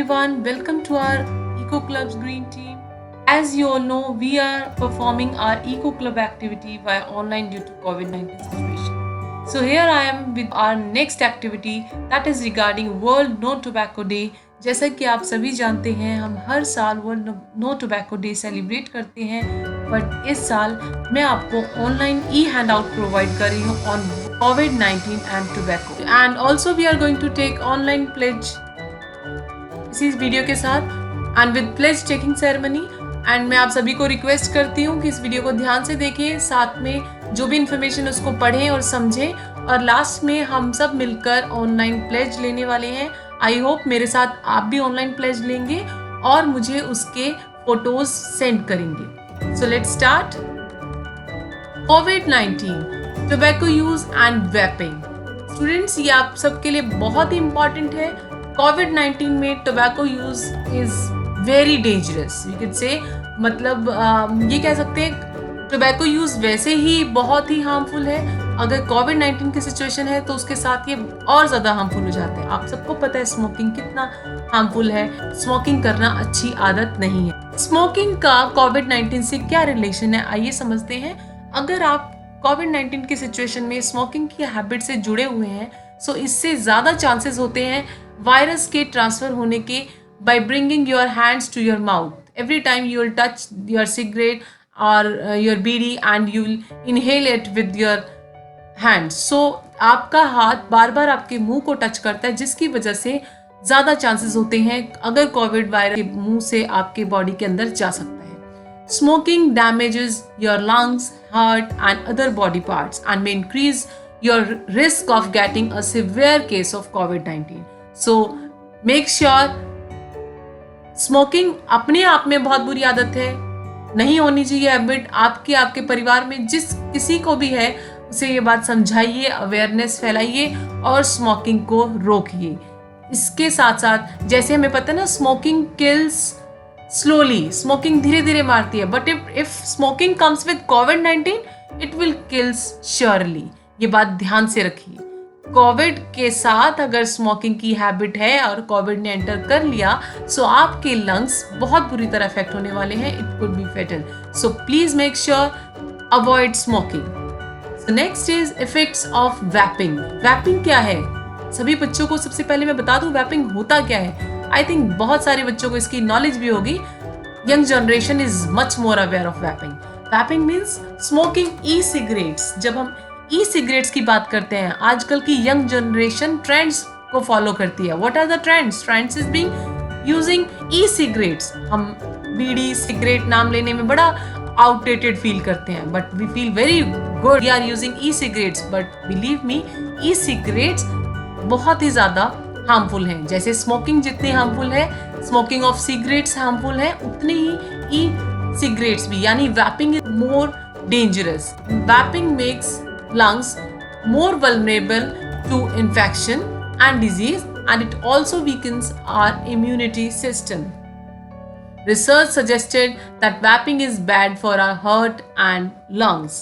everyone, welcome to our Eco Club's Green Team. As you all know, we are performing our Eco Club activity via online due to COVID-19 situation. So here I am with our next activity that is regarding World No Tobacco Day. जैसा कि आप सभी जानते हैं, हम हर साल world no tobacco day celebrate करते हैं, बट इस साल मैं आपको online e hand out provide कर रही हूँ on COVID-19 and tobacco, and also we are going to take online pledge इसी वीडियो के साथ and with pledge taking ceremony. And मैं आप सभी को रिक्वेस्ट करती हूँ कि इस वीडियो को ध्यान से देखें, साथ में जो भी इंफॉर्मेशन उसको पढ़ें और समझें, और लास्ट में हम सब मिलकर ऑनलाइन प्लेज लेने वाले हैं। आई होप मेरे साथ आप भी ऑनलाइन प्लेज लेंगे और मुझे उसके फोटोज सेंड करेंगे। So let's start. COVID-19 tobacco use and vaping. Students, ये आप सबके लिए बहुत ही इंपॉर्टेंट है। COVID-19 में tobacco use is very dangerous, we can say, मतलब ये कह सकते हैं टोबैको यूज वैसे ही बहुत ही हार्मफुल है। अगर COVID-19 की सिचुएशन है तो उसके साथ ये और ज़्यादा हार्मफुल हो जाते हैं। आप सबको पता है स्मोकिंग कितना हार्मफुल है, स्मोकिंग करना अच्छी आदत नहीं है। स्मोकिंग का COVID-19 से क्या रिलेशन है, आइए समझते हैं। अगर आप COVID-19 की सिचुएशन में स्मोकिंग की हैबिट से जुड़े हुए हैं, सो इससे ज़्यादा चांसेस होते हैं वायरस के ट्रांसफ़र होने के by bringing your hands to your mouth every time you will touch your cigarette or your bidi and you will inhale it with your hands. So आपका हाथ बार बार आपके मुंह को टच करता है, जिसकी वजह से ज़्यादा चांसेस होते हैं अगर कोविड वायरस के मुंह से आपके बॉडी के अंदर जा सकता है। Smoking damages your lungs, heart and other body parts and may increase your risk of getting a severe case of COVID-19. So make sure smoking अपने आप में बहुत बुरी आदत है, नहीं होनी चाहिए हैबिट। आपके परिवार में जिस किसी को भी है उसे ये बात समझाइए, अवेयरनेस फैलाइए और स्मोकिंग को रोकिए। इसके साथ साथ जैसे हमें पता है ना, स्मोकिंग किल्स स्लोली, स्मोकिंग धीरे धीरे मारती है, but if smoking comes with COVID-19 it will kills surely. ये बात ध्यान से रखिए। कोविड के साथ अगर स्मोकिंग की हैबिट है और कोविड ने एंटर कर लिया, सो आपके लंग्स बहुत बुरी तरह अफेक्ट होने वाले हैं। It could be fatal, so please make sure avoid smoking. So next is effects of vaping. Vaping क्या है? सभी बच्चों को सबसे पहले मैं बता दूं वैपिंग होता क्या है। आई थिंक बहुत सारे बच्चों को इसकी नॉलेज भी होगी। Young generation is much more aware of vaping. Vaping means smoking E cigarettes. जब हम ई सिगरेट्स की बात करते हैं, आजकल की यंग जनरेशन ट्रेंड्स को फॉलो करती है। What are the trends? Trends is being using e cigarettes. हम बीड़ी सिगरेट नाम लेने में बड़ा आउटडेटेड फील करते हैं, but we feel very good we are using e cigarettes. But believe me, e cigarettes बहुत ही ज्यादा हार्मफुल हैं। जैसे स्मोकिंग जितनी हार्मफुल है, स्मोकिंग ऑफ सिगरेट्स हार्मफुल है, उतनी ही ई सिगरेट्स भी, यानी vaping is more dangerous. Vaping makes lungs more vulnerable to infection and disease, and it also weakens our immunity system. Research suggested that vaping is bad for our heart and lungs.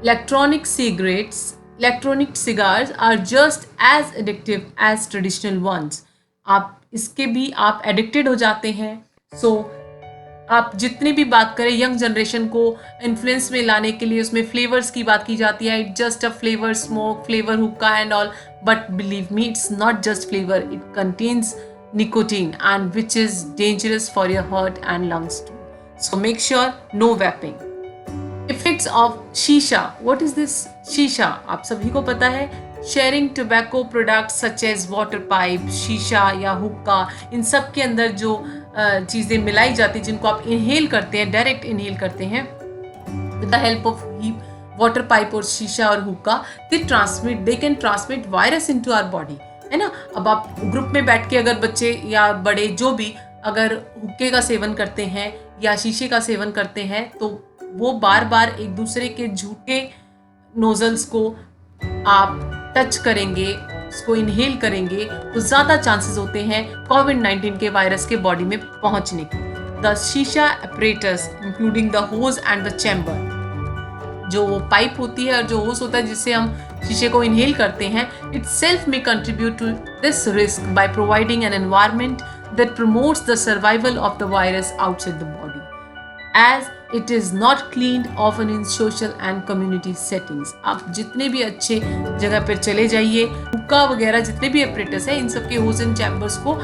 Electronic cigars are just as addictive as traditional ones. आप इसके भी आप addicted हो जाते हैं। So आप जितनी भी बात करें यंग जनरेशन को इन्फ्लुएंस में लाने के लिए, उसमें फ्लेवर्स की बात की जाती है। It just a flavour smoke, flavour हुक्का and all, but believe me it's not just flavour, it contains nicotine and which is dangerous for your heart and lungs too. So make sure no vaping. Effects of शीशा. What is this शीशा? आप सभी को पता है, sharing tobacco products such as water pipe, शीशा या हुक्का, इन सब के अंदर जो चीज़ें मिलाई जाती हैं, जिनको आप इनहेल करते हैं, डायरेक्ट इनहेल करते हैं with the help of water pipe और शीशा और हुक्का, they can transmit virus into our body, है ना। अब आप ग्रुप में बैठ के अगर बच्चे या बड़े जो भी अगर हुक्के का सेवन करते हैं या शीशे का सेवन करते हैं, तो वो बार बार एक दूसरे के झूठे नोजल्स को आप टच करेंगे, उसको इनहेल करेंगे, तो ज़्यादा चांसेस होते हैं COVID-19 के वायरस के बॉडी में पहुंचने के। द शीशा apparatus including the hose and the chamber, जो पाइप होती है और जो होस होता है जिससे हम शीशे को इनहेल करते हैं, इट सेल्फ में contribute to this risk by providing an environment that promotes the survival of the virus outside the body, as it is not cleaned often in social and community settings. आप जितने भी अच्छे जगह पर चले जाइए, हुक्का वगैरह जितने भी एपरेटस है, इन सब के ओजन चैम्बर्स को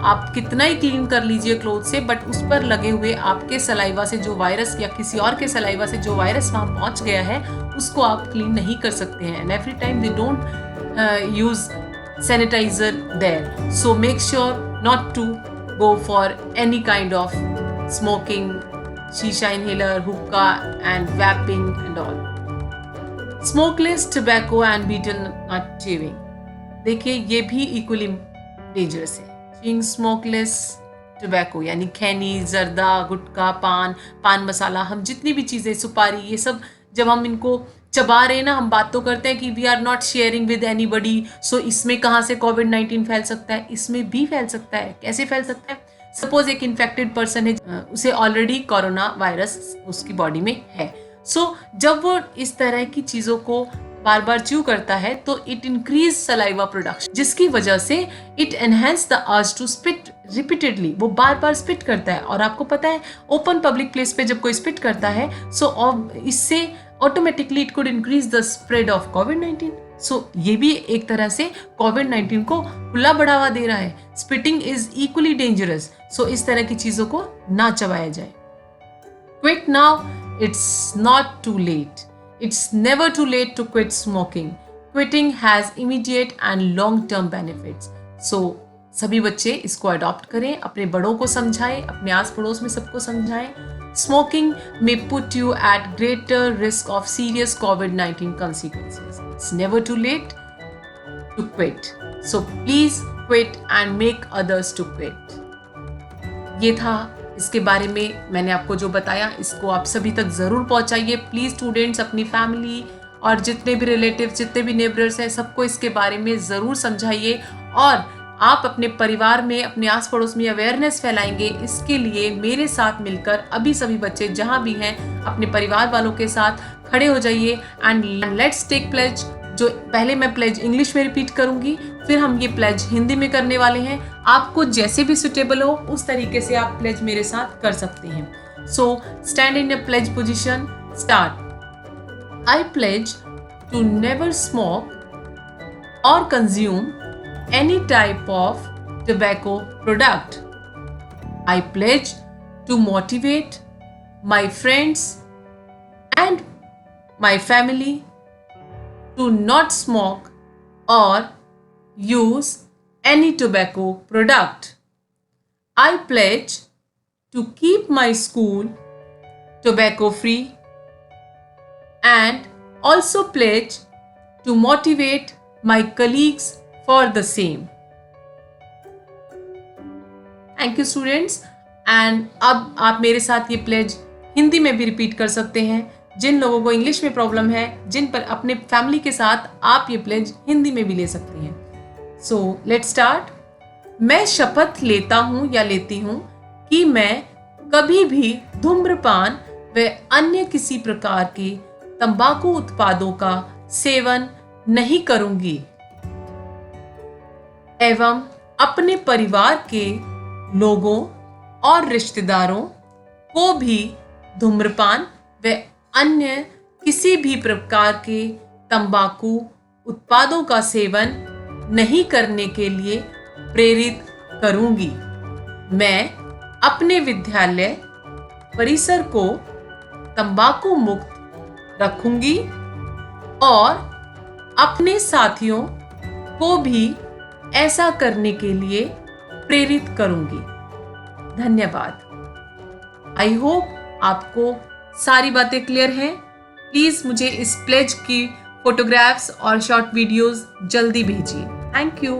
आप कितना ही क्लीन कर लीजिए क्लोथ से, बट उस पर लगे हुए आपके सलाइवा से जो वायरस या किसी और के सलाइवा से जो वायरस वहाँ पहुँच गया है, उसको आप क्लीन नहीं कर सकते हैं. And every time they don't use sanitizer there. So make sure not to go for any kind of smoking, shisha inhaler, hookah and vaping and all. Smokeless tobacco and betel nut chewing. देखिए ये भी equally dangerous है. Chewing smokeless tobacco यानी खैनी, जर्दा, गुटखा, पान मसाला, हम जितनी भी चीज़ें, सुपारी, ये सब जब हम इनको चबा रहे हैं ना, हम बात तो करते हैं कि we are not sharing with anybody, so इसमें कहाँ से कोविड-19 फैल सकता है? इसमें भी फैल सकता है. कैसे फैल सकता है? सपोज एक इन्फेक्टेड पर्सन है, उसे ऑलरेडी कोरोना वायरस उसकी बॉडी में है. सो जब वो इस तरह की चीज़ों को बार बार च्यू करता है तो इट इंक्रीज सलाइवा प्रोडक्शन, जिसकी वजह से it enhance the urge to spit repeatedly. वो बार बार स्पिट करता है, और आपको पता है ओपन पब्लिक प्लेस पे जब कोई स्पिट करता है, सो इससे automatically it could increase the spread of कोविड-19. सो ये भी एक तरह से कोविड-19 को खुला बढ़ावा दे रहा है. Spitting is equally dangerous. So इस तरह की चीजों को ना चबाया जाए. Quit now, it's not too late. It's never too late to quit smoking. Quitting has immediate and long-term benefits. So, सभी बच्चे इसको अडॉप्ट करें, अपने बड़ों को समझाएं, अपने आस पड़ोस में सबको समझाएं. Smoking may put you at greater risk of serious COVID-19 consequences. It's never too late to quit. So please quit and make others to quit. ये था इसके बारे में मैंने आपको जो बताया, इसको आप सभी तक ज़रूर पहुंचाइए. प्लीज़ स्टूडेंट्स, अपनी फैमिली और जितने भी रिलेटिव, जितने भी नेबर्स हैं, सबको इसके बारे में ज़रूर समझाइए. और आप अपने परिवार में, अपने आस पड़ोस में अवेयरनेस फैलाएंगे. इसके लिए मेरे साथ मिलकर अभी सभी बच्चे जहाँ भी हैं अपने परिवार वालों के साथ खड़े हो जाइए एंड लेट्स टेक प्लेज. जो पहले मैं प्लेज इंग्लिश में रिपीट करूंगी, फिर हम ये प्लेज हिंदी में करने वाले हैं. आपको जैसे भी सुटेबल हो उस तरीके से आप प्लेज मेरे साथ कर सकते हैं. So stand in a pledge position. Start. I pledge to never smoke और consume any type of tobacco product. I pledge to motivate my friends and my family to not smoke or use any tobacco product. I pledge to keep my school tobacco free and also pledge to motivate my colleagues for the same. Thank you students. And अब आप मेरे साथ ये pledge Hindi में भी repeat कर सकते हैं. जिन लोगों को इंग्लिश में प्रॉब्लम है, जिन पर अपने फैमिली के साथ आप ये प्लेज हिंदी में भी ले सकते हैं. So let's start. मैं शपथ लेता हूँ या लेती हूँ कि मैं कभी भी धूम्रपान व अन्य किसी प्रकार के तंबाकू उत्पादों का सेवन नहीं करूंगी एवं अपने परिवार के लोगों और रिश्तेदारों को भी धूम्रपान व अन्य किसी भी प्रकार के तंबाकू उत्पादों का सेवन नहीं करने के लिए प्रेरित करूंगी. मैं अपने विद्यालय परिसर को तंबाकू मुक्त रखूंगी और अपने साथियों को भी ऐसा करने के लिए प्रेरित करूंगी. धन्यवाद. आई होप आपको सारी बातें क्लियर हैं. प्लीज मुझे इस प्लेज की फोटोग्राफ्स और शॉर्ट वीडियोस जल्दी भेजिए. Thank you.